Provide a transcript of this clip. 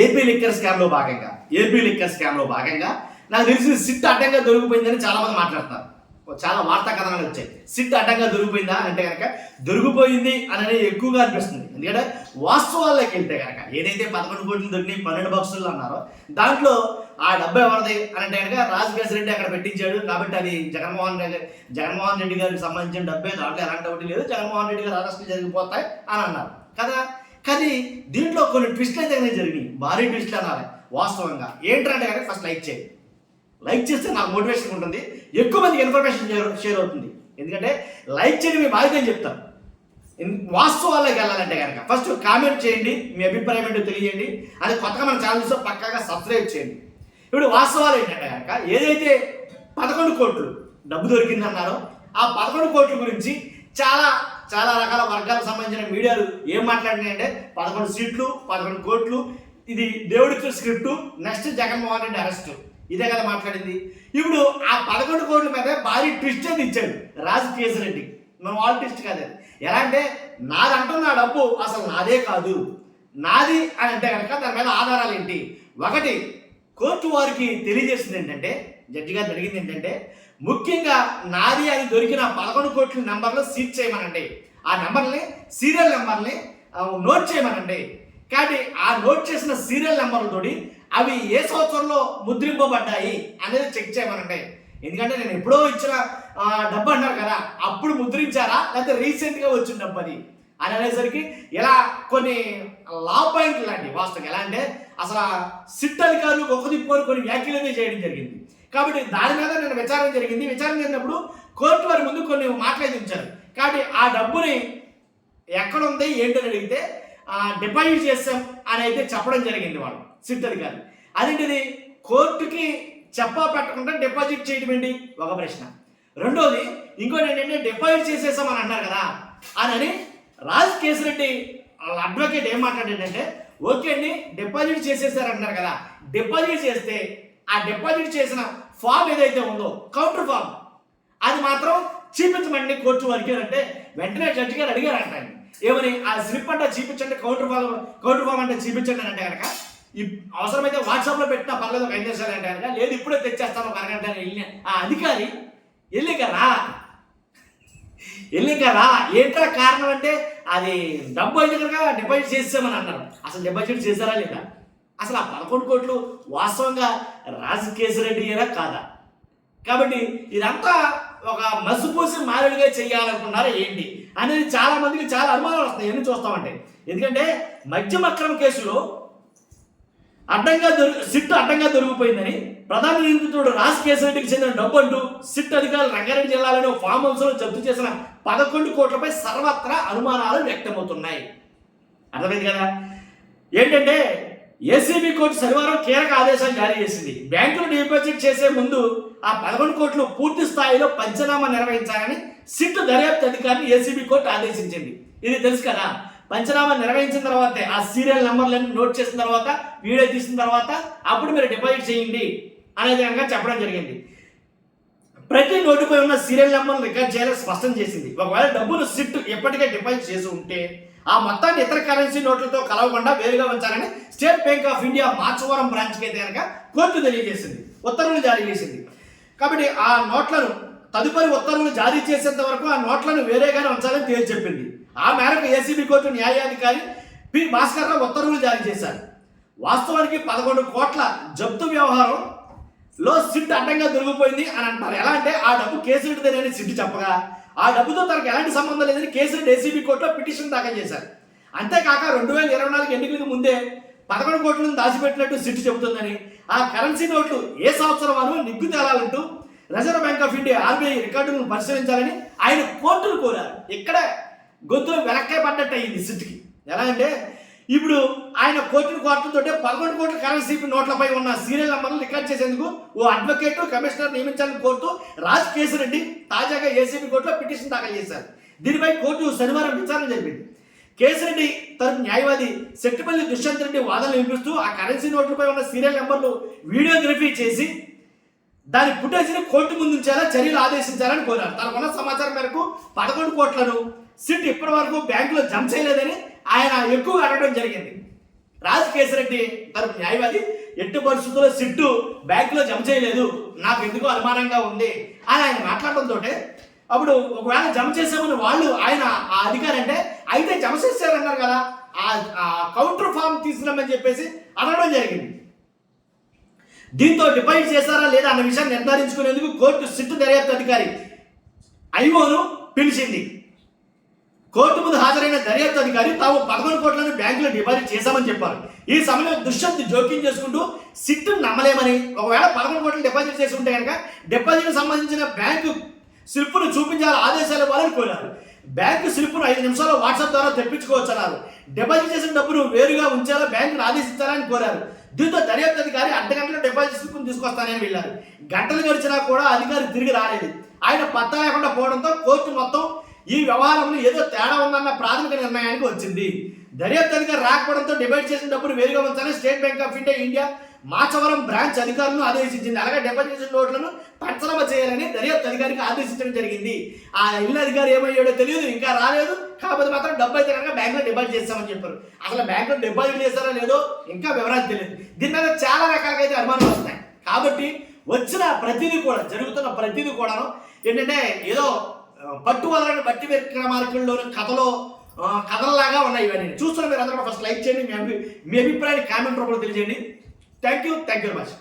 AP liquor స్కామ్లో భాగంగా నాకు తెలిసి సిట్ అడ్డంగా దొరికిపోయిందని చాలామంది మాట్లాడుతున్నారు. చాలా వార్తా కథనాలు వచ్చాయి. సిట్ అడ్డంగా దొరికిపోయిందా అంటే కనుక దొరికిపోయింది అని ఎక్కువగా అనిపిస్తుంది. ఎందుకంటే వాస్తవాల్లోకి వెళ్తే కనుక ఏదైతే 11 కోట్లు దొరికినాయి 12 బాక్సులు అన్నారో దాంట్లో ఆ డబ్బు ఎవరిది అని అంటే కనుక రాజకేశ్వర రెడ్డి అక్కడ పెట్టించాడు కాబట్టి అది జగన్మోహన్ రెడ్డి గారికి సంబంధించిన డబ్బే, దాంట్లో ఎలాంటి ఒకటి లేదు, జగన్మోహన్ రెడ్డి గారు అరెస్టులు జరిగిపోతాయి అని అన్నారు కదా. కానీ దీంట్లో కొన్ని ట్విస్ట్లు అయితే జరిగినాయి, భారీ ట్విస్ట్లు అన్నారు. వాస్తవంగా ఏంటంటే కనుక ఫస్ట్ లైక్ చేస్తే నాకు మోటివేషన్ ఉంటుంది, ఎక్కువ మందికి ఇన్ఫర్మేషన్ షేర్ అవుతుంది. ఎందుకంటే లైక్ చేయడం మీ బాధ్యత అని చెప్తాను. వాస్తవాల్లోకి వెళ్ళాలంటే కనుక ఫస్ట్ కామెంట్ చేయండి, మీ అభిప్రాయం ఏంటో తెలియజేయండి. అది కొత్తగా మన ఛానల్స్లో పక్కాగా సబ్స్క్రైబ్ చేయండి. ఇప్పుడు వాస్తవాలు ఏంటంటే కనుక ఏదైతే 11 కోట్లు డబ్బు దొరికిందన్నారో ఆ 11 కోట్ల గురించి చాలా చాలా రకాల వర్గాలకు సంబంధించిన మీడియాలు ఏం మాట్లాడినాయంటే 11 సీట్లు 11 కోట్లు, ఇది దేవుడికి script, next Jaganmohan Reddy arrest, ఇదే కదా మాట్లాడింది. ఇప్పుడు ఆ 11 కోట్ల మీద భారీ ట్విస్ట్ అని ఇచ్చాడు రాజకేశ్వర రెడ్డి. మనం వాళ్ళ ట్విస్ట్ కాదు, ఎలా అంటే నాదంటున్న డబ్బు అసలు నాదే కాదు, నాది అని అంటే కనుక దాని మీద ఆధారాలు ఏంటి. ఒకటి, కోర్టు వారికి తెలియజేసింది ఏంటంటే, జడ్జి గారు అడిగింది ఏంటంటే ముఖ్యంగా నాది అని దొరికిన 11 కోట్ల నెంబర్లు సీట్ చేయమనండి, ఆ నెంబర్ని సీరియల్ నెంబర్ని నోట్ చేయమనండి. కాబట్టి ఆ నోట్ చేసిన సీరియల్ నెంబర్లతోటి అవి ఏ సంవత్సరంలో ముద్రింపబడ్డాయి అనేది చెక్ చేయమనండి. ఎందుకంటే నేను ఎప్పుడో ఇచ్చిన డబ్బు అన్నారు కదా, అప్పుడు ముద్రించారా లేకపోతే రీసెంట్గా వచ్చిన డబ్బు అది అని అనేసరికి ఇలా కొన్ని లా పాయింట్లు లాంటి వాస్తవం ఎలా అంటే అసలు సిట్ అధికారులు ఒక దిక్కుని కొన్ని వ్యాఖ్యలు చేయడం జరిగింది. కాబట్టి దాని మీద నేను విచారణ జరిగినప్పుడు కోర్టు వారి ముందు కొన్ని మాటలు ఉంచారు. కాబట్టి ఆ డబ్బుని ఎక్కడుంది ఏంటని అడిగితే డిపాజిట్ చేస్తాం అని అయితే చెప్పడం జరిగింది వాళ్ళు సిట్ అధికారి. అదేంటిది కోర్టుకి చెప్పా పెట్టకుండా డిపాజిట్ చేయడం ఏంటి ఒక ప్రశ్న. రెండోది ఇంకోటి ఏంటంటే డిపాజిట్ చేసేసామని అన్నారు కదా అని రాజకేశ్వర రెడ్డి వాళ్ళ అడ్వకేట్ ఏం మాట్లాడాడంటే ఓకే అండి డిపాజిట్ చేసేసారంటున్నారు కదా, డిపాజిట్ చేస్తే ఆ డిపాజిట్ చేసిన ఫామ్ ఏదైతే ఉందో కౌంటర్ ఫామ్ అది మాత్రం చూపించమండి కోర్టు వారికి అంటే వెంటనే జడ్జి గారు అడిగారంట ఏమని, ఆ స్లిప్ అంటే చూపించండి, కౌంటర్ ఫామ్ అంటే చూపించండి అంటే కనుక అవసరమైతే వాట్సాప్లో పెట్టినా పర్లేదు ఒక 5 నిమిషాలు అంటే కనుక లేదు ఇప్పుడే తెచ్చేస్తాను ఒక అరగంట వెళ్ళిన ఆ అధికారి వెళ్ళిక రా ఏంటో కారణం అంటే అది డబ్బు అయితే కనుక డిపాజిట్ చేసామని అన్నారు. అసలు డిపాజిట్ చేశారా లేదా, అసలు ఆ 11 కోట్లు వాస్తవంగా రాజకేశ్వర రెడ్డి అయినా కాదా. కాబట్టి ఇదంతా ఒక మసిపూసి మారేడుగా చేయాలనుకున్నారా ఏంటి అనేది చాలా మందికి చాలా అనుమానాలు వస్తాయి. ఎన్ని చూస్తామంటే ఎందుకంటే మద్యం అక్రమ కేసులో సిట్ అడ్డంగా దొరికిపోయిందని ప్రధాన నిందితుడు రాజకేశ్వర రెడ్డికి చెందిన డబ్బు అంటూ సిట్ అధికారులు రంగారెడ్డి జిల్లాలోని ఫామ్ హౌస్లో జప్తు చేసిన 11 కోట్లపై సర్వత్రా అనుమానాలు వ్యక్తమవుతున్నాయి. అర్థమైంది కదా. ఏంటంటే ఏసీబీ కోర్టు శనివారం కీలక ఆదేశాలు జారీ చేసింది. బ్యాంకులు డిపాజిట్ చేసే ముందు ఆ 11 కోట్లు పూర్తి స్థాయిలో పంచనామా నిర్వహించాలని సిట్ దర్యాప్తు అధికారిని ఏసీబీ కోర్టు ఆదేశించింది. ఇది తెలుసు కదా. పంచనామా నిర్వహించిన తర్వాతే ఆ సీరియల్ నెంబర్లన్నీ నోట్ చేసిన తర్వాత వీడియో తీసిన తర్వాత అప్పుడు మీరు డిపాజిట్ చేయండి అనేది కనుక చెప్పడం జరిగింది. ప్రతి నోటుపై ఉన్న సీరియల్ నెంబర్ను రికార్డ్ చేయాలని స్పష్టం చేసింది. ఒకవేళ డబ్బులు సిట్ ఎప్పటికే డిపాజిట్ చేసి ఉంటే ఆ మొత్తాన్ని ఇతర కరెన్సీ నోట్లతో కలవకుండా వేరుగా ఉంచాలని state bank of India Machavaram బ్రాంచ్కి అయితే కనుక కోర్టు తెలియజేసింది, ఉత్తర్వులు జారీ చేసింది. కాబట్టి ఆ నోట్లను తదుపరి ఉత్తర్వులు జారీ చేసేంత వరకు ఆ నోట్లను వేరేగానే ఉంచాలని తేల్చి చెప్పింది. ఆ మేరకు ఏసీబీ కోర్టు న్యాయాధికారి పి భాస్కర్రావు ఉత్తర్వులు జారీ చేశారు. వాస్తవానికి 11 కోట్ల జప్తు వ్యవహారంలో సిట్ అడ్డంగా దొరికిపోయింది అని అంటారు. ఎలా అంటే ఆ డబ్బు కేసురెడ్డిదేనని సిట్ చెప్పగా ఆ డబ్బుతో తనకు ఎలాంటి సంబంధం లేదని కేసురెడ్డి ఏసీబీ కోర్టులో పిటిషన్ దాఖలు చేశారు. అంతేకాక 2024 ఎన్నికలకు ముందే 11 కోట్లను దాచిపెట్టినట్టు సిట్ చెబుతుందని, ఆ కరెన్సీ నోట్లు ఏ సంవత్సరం వారు నిగ్గు తేలాలంటూ Reserve Bank of India RBI రికార్డులను పరిశీలించాలని ఆయన కోర్టును కోరారు. ఇక్కడ గొంతులో వెనక్కే పడ్డట్టు అయింది సిట్కి. ఎలా అంటే ఇప్పుడు ఆయన కోర్టుతో 11 కోట్ల కరెన్సీ నోట్లపై ఉన్న సీరియల్ నెంబర్లు రికార్డ్ చేసేందుకు ఓ అడ్వకేట్ కమిషనర్ నియమించాలని కోర్టు రాజకేశ్వర రెడ్డి తాజాగా ఏసీబీ కోర్టులో పిటిషన్ దాఖలు చేశారు. దీనిపై కోర్టు శనివారం విచారణ జరిపింది. కేసిరెడ్డి తరపు న్యాయవాది సెట్టిపల్లి దుష్యంత్ రెడ్డి వాదనలు వినిపిస్తూ ఆ కరెన్సీ నోట్లపై ఉన్న సీరియల్ నెంబర్లు వీడియోగ్రఫీ చేసి దాని ఫుటేజ్ని కోర్టు ముందు ఉంచేలా చర్యలు ఆదేశించాలని కోరారు. తనకున్న సమాచారం మేరకు 11 కోట్లను సిట్ ఇప్పటి వరకు బ్యాంకులో జమ చేయలేదని ఆయన ఎక్కువగా అడగడం జరిగింది. రాజకేశ్వరరెడ్డి తరపు న్యాయవాది ఎట్టి పరిస్థితుల్లో సిట్టు బ్యాంకులో జమ చేయలేదు, నాకు ఎందుకో అనుమానంగా ఉంది అని ఆయన మాట్లాడడంతో అప్పుడు ఒకవేళ జమ చేసామని వాళ్ళు ఆయన ఆ అధికారి అంటే అయితే జమ చేశారన్నారు కదా, ఆ కౌంటర్ ఫామ్ తీసుకురామని చెప్పేసి అనడం జరిగింది. దీంతో డిపాజిట్ చేశారా లేదా అన్న విషయాన్ని నిర్ధారించుకునేందుకు కోర్టు సిట్టు దర్యాప్తు అధికారి ఐఓను పిలిచింది. కోర్టు ముందు హాజరైన దర్యాప్తు అధికారి తాము 11 కోట్లను బ్యాంకులో డిపాజిట్ చేశామని చెప్పారు. ఈ సమయంలో దుష్యంత్ జోక్యం చేసుకుంటూ సిట్టును నమ్మలేమని, ఒకవేళ 11 కోట్లు డిపాజిట్ చేసి ఉంటే కనుక డిపాజిట్ సంబంధించిన బ్యాంకు స్లిప్పును చూపించాలి, ఆదేశాలు ఇవ్వాలని కోరారు. బ్యాంకు స్లిప్పును 5 నిమిషాల్లో వాట్సాప్ ద్వారా తెప్పించుకోవచ్చు అన్నారు. డిపాజిట్ చేసిన డబ్బును వేరుగా ఉంచాలా, బ్యాంకును ఆదేశించాలని కోరారు. దీంతో దర్యాప్తు అధికారి అర్ధగంటలో డిపాజిట్ స్లిప్పును తీసుకొస్తానని వెళ్ళారు. గంటలు గడిచినా కూడా అధికారి తిరిగి రాలేదు. ఆయన పత్తా లేకుండా పోవడంతో కోర్టు మొత్తం ఈ వ్యవహారంలో ఏదో తేడా ఉందన్న ప్రాథమిక నిర్ణయానికి వచ్చింది. దర్యాప్తు అధికారి రాకపోవడంతో డిపాజిట్ చేసిన డబ్బును వేరుగా ఉంచాలని state bank of India Machavaram branch అధికారులను ఆదేశించింది. అలాగే డిపాజిట్ చేసిన నోట్లను పచ్చలమ చేయాలని దర్యాప్తు అధికారికి ఆదేశించడం జరిగింది. ఆ ఇల్లు అధికారి ఏమయ్యాడో తెలియదు, ఇంకా రాలేదు. కాకపోతే మాత్రం డబ్బు అయితే కనుక బ్యాంకులో డిపాజిట్ చేస్తామని చెప్పారు. అసలు బ్యాంకులో డిపాజిట్ చేస్తారో లేదో ఇంకా వివరాలు తెలియదు. దీని మీద చాలా రకాలుగా అయితే అనుమానాలు వస్తాయి. కాబట్టి వచ్చిన ప్రతిదీ కూడా జరుగుతున్న ప్రతిదీ కూడాను ఏంటంటే ఏదో పట్టు వదలని బట్టి విక్రమార్కుల్లోని కథలలాగా ఉన్నాయి. ఇవన్నీ చూస్తున్న మీరు అందరూ ఫస్ట్ లైక్ చేయండి, మీ అభిప్రాయాన్ని కామెంట్ రూపంలో తెలియజేయండి. Thank you very much.